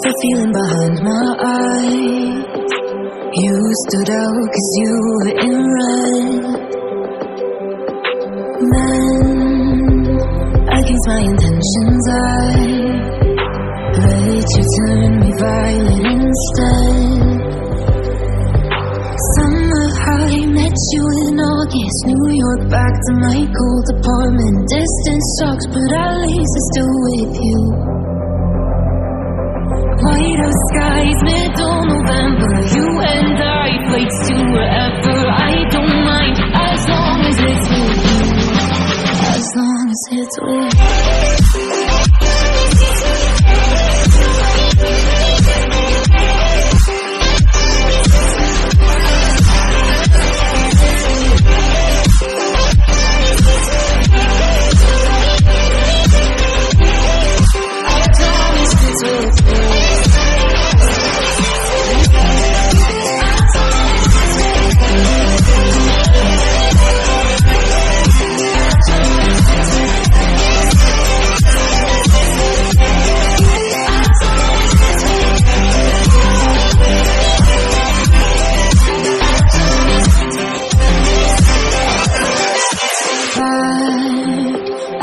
the feeling behind my eyes. You stood out 'cause you were in red. Then, against my intentions, I let you turn me violet instead. Summer high, met you in August. New York, back to my cold apartment. Distance sucks, but at least I'm still with you. White out skies, middle November. You and I, flights to wherever. I don't mind, as long as it's with you. As long as it's with you.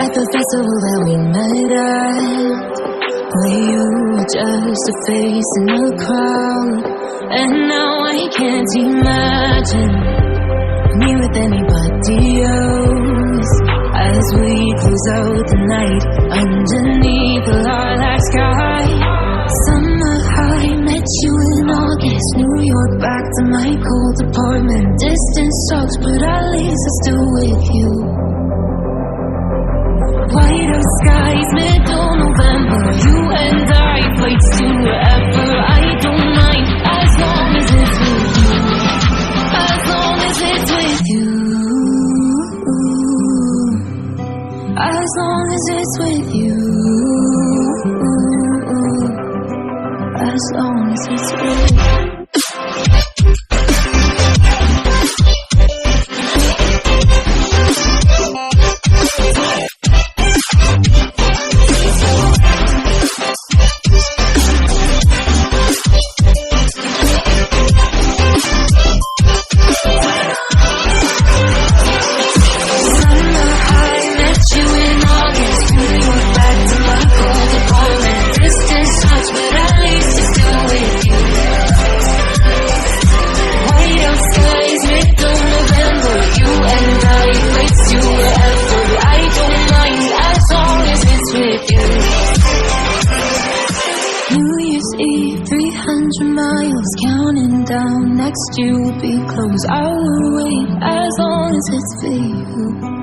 At the festival that we met at, where you were just a face in the crowd. And now I can't imagine me with anybody else. As we close out the night underneath the lilac sky. Summer high, met you in August. New York, back to my cold apartment. Distance sucks, but at least I'm still with you. White out skies, middle November. You and I, flights to wherever. I don't mind, as long as it's with you. As long as it's with you. As long as it's with you. As long as it's with you. New Year's Eve, 300 miles, counting down. Next year will be close. I will wait as long as it's for you.